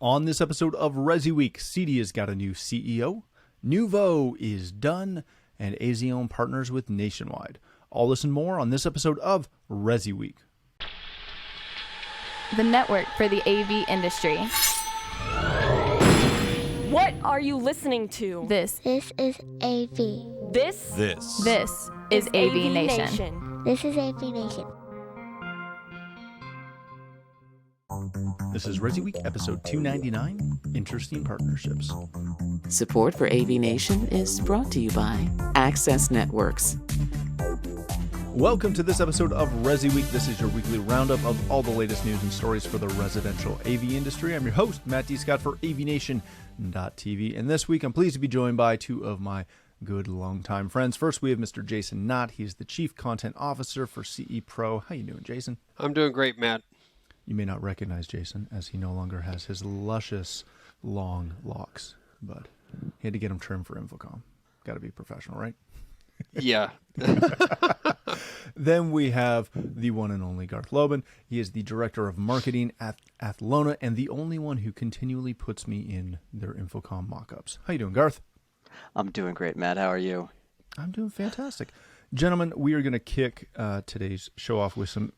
On this episode of ResiWeek, CEDIA's got a new CEO, Nuvo is done, and Azione partners with Nationwide. All this and more on this episode of ResiWeek. The network for the AV industry. What are you listening to? This is AV. This is AVNation. This is AVNation. This is ResiWeek, episode 299, Interesting Partnerships. Support for AVNation is brought to you by Access Networks. Welcome to this episode of ResiWeek. This is your weekly roundup of all the latest news and stories for the residential AV industry. I'm your host, Matt D. Scott for AVNation.tv. And this week, I'm pleased to be joined by two of my good longtime friends. First, we have Mr. Jason Knott. He's the Chief Content Officer for CE Pro. How you doing, Jason? I'm doing great, Matt. You may not recognize Jason, as he no longer has his luscious, long locks, but he had to get them trimmed for Infocom. Got to be professional, right? Yeah. Then we have the one and only Garth Lobin. He is the Director of Marketing at Athlona and the only one who continually puts me in their Infocom mock-ups. How you doing, Garth? I'm doing great, Matt. How are you? I'm doing fantastic. Gentlemen, we are going to kick today's show off with some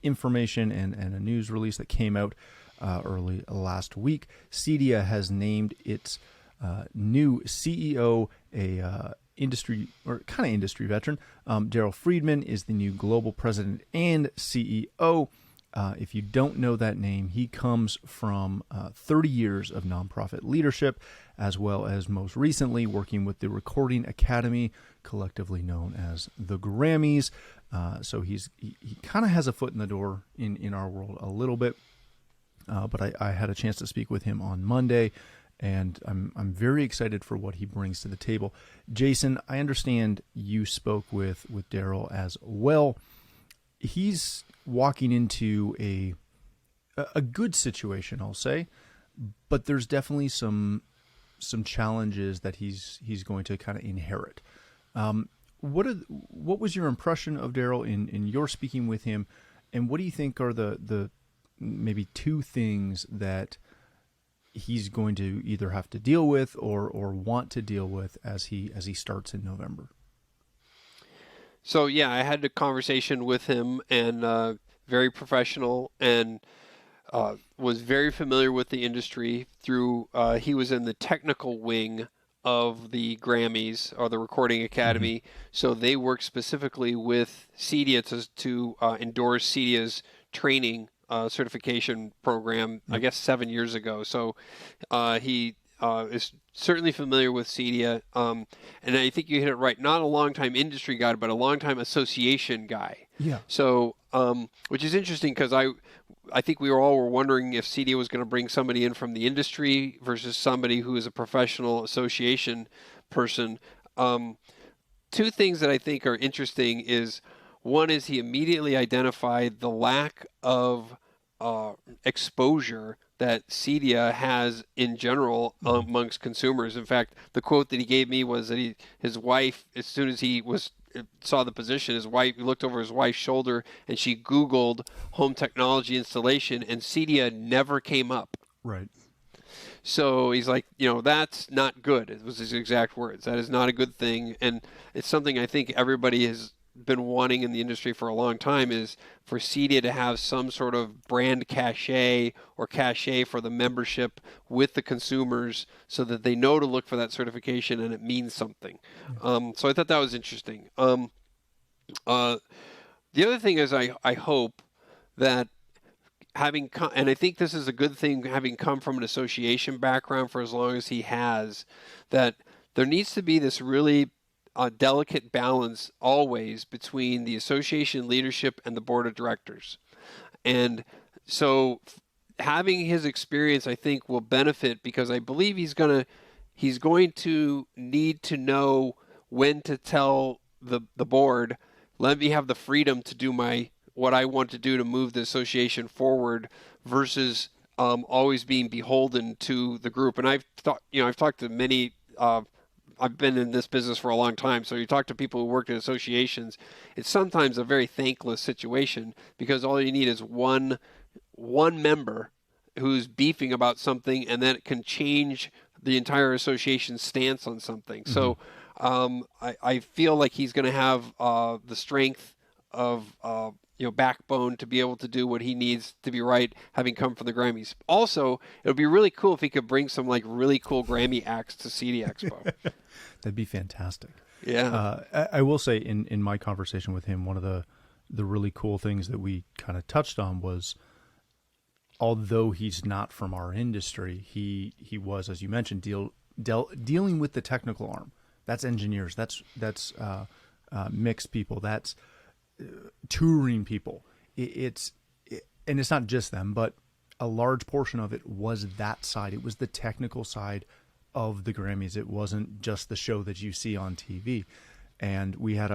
information and a news release that came out early last week. CEDIA has named its new CEO, industry veteran. Daryl Friedman is the new global president and CEO. If you don't know that name, he comes from 30 years of nonprofit leadership, as well as most recently working with the Recording Academy, collectively known as the Grammys. So he kind of has a foot in the door in our world a little bit. But I had a chance to speak with him on Monday, and I'm very excited for what he brings to the table. Jason, I understand you spoke with Daryl as well. He's walking into a good situation, I'll say, but there's definitely some challenges that he's going to kind of inherit. What was your impression of Daryl in your speaking with him, and what do you think are the maybe two things that he's going to either have to deal with or want to deal with as he starts in November? So yeah, I had a conversation with him, and very professional, and was very familiar with the industry through he was in the technical wing of the Grammys or the Recording Academy. Mm-hmm. So they work specifically with CEDIA to endorse CEDIA's training certification program, I guess 7 years ago. So he is certainly familiar with CEDIA. And I think you hit it right. Not a long-time industry guy, but a long-time association guy. Yeah. So, which is interesting because I think we all were wondering if CEDIA was going to bring somebody in from the industry versus somebody who is a professional association person. Two things that I think are interesting is, one is he immediately identified the lack of exposure that CEDIA has in general amongst consumers. In fact, the quote that he gave me was that his wife, as soon as he saw the position, he looked over his wife's shoulder and she Googled home technology installation, and CEDIA never came up. Right. So he's like, that's not good. It was his exact words. That is not a good thing. And it's something I think everybody has been wanting in the industry for a long time, is for CEDIA to have some sort of brand cachet or cachet for the membership with the consumers so that they know to look for that certification and it means something. So I thought that was interesting. The other thing is I hope that and I think this is a good thing, having come from an association background for as long as he has, that there needs to be this really a delicate balance always between the association leadership and the board of directors. And so having his experience, I think, will benefit, because I believe he's going to need to know when to tell the board, let me have the freedom to do what I want to do to move the association forward, versus always being beholden to the group. And I've talked to many I've been in this business for a long time, so you talk to people who work in associations, it's sometimes a very thankless situation, because all you need is one member who's beefing about something, and then it can change the entire association's stance on something. So I feel like he's going to have the strength of backbone to be able to do what he needs to be right, having come from the Grammys. Also, it would be really cool if he could bring some like really cool Grammy acts to CEDIA Expo. That'd be fantastic. Yeah. I will say in my conversation with him, one of the really cool things that we kind of touched on was, although he's not from our industry, he was, as you mentioned, dealing with the technical arm. That's engineers. That's mixed people. That's touring people. And it's not just them, but a large portion of it was that side. It was the technical side of the Grammys. It wasn't just the show that you see on TV. And we had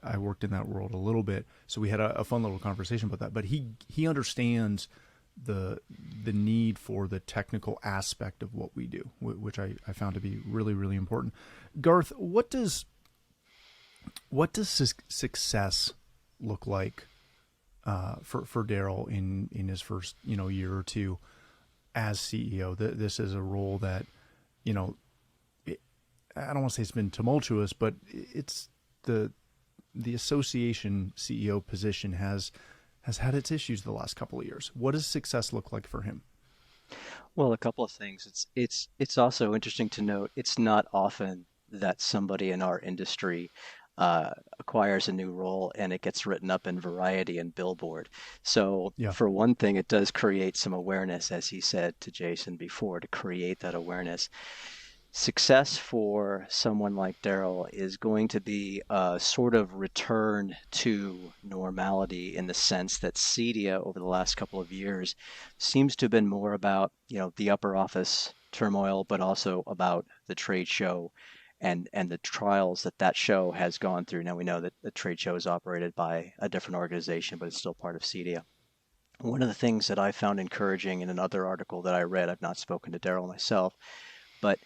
I worked in that world a little bit, so we had a fun little conversation about that. But he understands the need for the technical aspect of what we do, which I found to be really, really important. Garth, what does success look like for Daryl in his first year or two as CEO? This is a role that I don't want to say it's been tumultuous, but it's the association CEO position has had its issues the last couple of years. What does success look like for him? Well, a couple of things. It's also interesting to note it's not often that somebody in our industry acquires a new role and it gets written up in Variety and Billboard. So for one thing, it does create some awareness, as he said to Jason before, to create that awareness. Success for someone like Daryl is going to be a sort of return to normality, in the sense that CEDIA over the last couple of years seems to have been more about, the upper office turmoil, but also about the trade show and the trials that show has gone through. Now we know that the trade show is operated by a different organization, but it's still part of CEDIA. One of the things that I found encouraging in another article that I read, I've not spoken to Daryl myself, but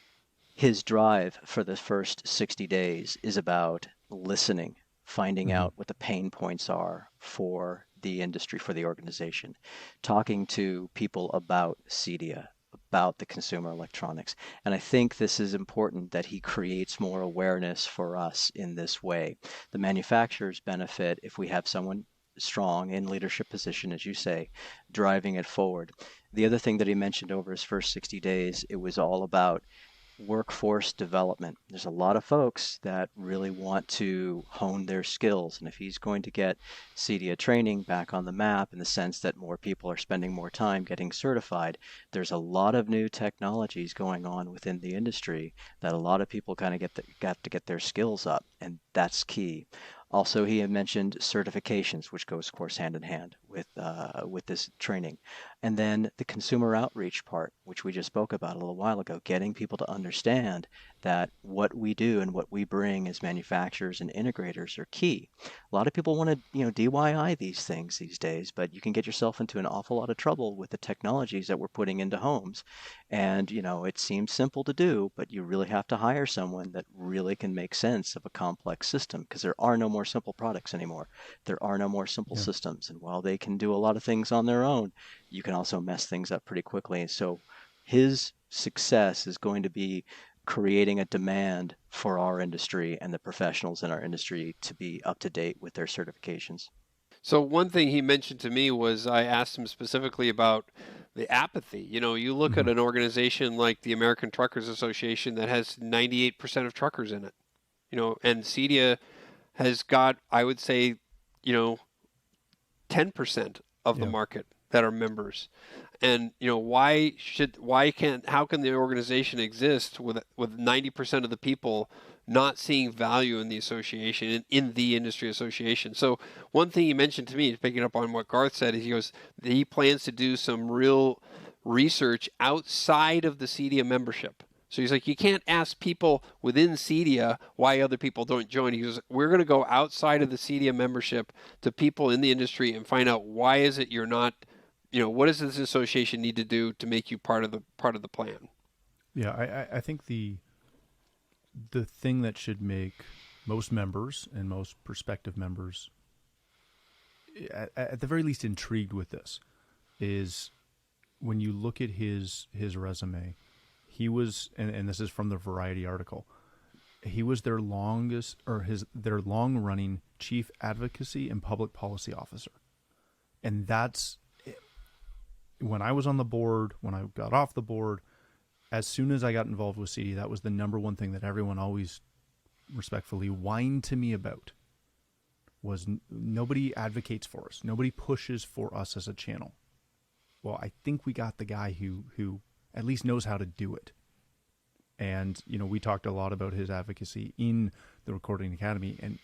his drive for the first 60 days is about listening, finding out what the pain points are for the industry, for the organization, talking to people about CEDIA, about the consumer electronics. And I think this is important, that he creates more awareness for us in this way. The manufacturers benefit if we have someone strong in leadership position, as you say, driving it forward. The other thing that he mentioned over his first 60 days, it was all about workforce development. There's a lot of folks that really want to hone their skills, and if he's going to get CEDIA training back on the map, in the sense that more people are spending more time getting certified, there's a lot of new technologies going on within the industry that a lot of people kind of got to get their skills up, and that's key. Also, he had mentioned certifications, which goes, of course, hand in hand with this training. And then the consumer outreach part, which we just spoke about a little while ago, getting people to understand that what we do and what we bring as manufacturers and integrators are key. A lot of people want to, DIY these things these days, but you can get yourself into an awful lot of trouble with the technologies that we're putting into homes. And, it seems simple to do, but you really have to hire someone that really can make sense of a complex system, because there are no more simple products anymore. There are no more simple systems. And while they can do a lot of things on their own, you can also mess things up pretty quickly. And so his success is going to be creating a demand for our industry and the professionals in our industry to be up to date with their certifications. So one thing he mentioned to me was, I asked him specifically about the apathy. You look at an organization like the American Truckers Association that has 98% of truckers in it, and CEDIA has got, I would say, 10% of the market that are members. And how can the organization exist with 90% of the people not seeing value in the association, in the industry association? So one thing he mentioned to me, picking up on what Garth said, is he goes, he plans to do some real research outside of the CEDIA membership. So he's like, you can't ask people within CEDIA why other people don't join. He goes, we're going to go outside of the CEDIA membership to people in the industry and find out, why is it you're not, what does this association need to do to make you part of the plan? Yeah, I think the thing that should make most members and most prospective members, at the very least, intrigued with this is when you look at his resume, he was, and this is from the Variety article, he was their long running chief advocacy and public policy officer. And that's, when I was on the board, when I got off the board, as soon as I got involved with CEDIA, that was the number one thing that everyone always respectfully whined to me about, was nobody advocates for us. Nobody pushes for us as a channel. Well, I think we got the guy who at least knows how to do it. And, we talked a lot about his advocacy in the Recording Academy, and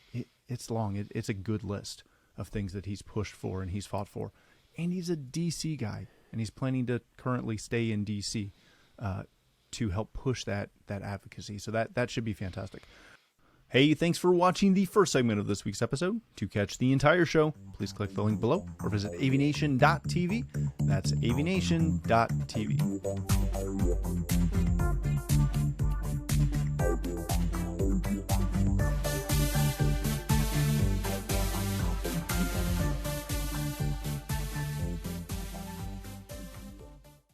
it's long. It's a good list of things that he's pushed for and he's fought for. And he's a DC guy, and he's planning to currently stay in DC to help push that advocacy. So that should be fantastic. Hey, thanks for watching the first segment of this week's episode. To catch the entire show, please click the link below or visit avnation.tv. That's avnation.tv.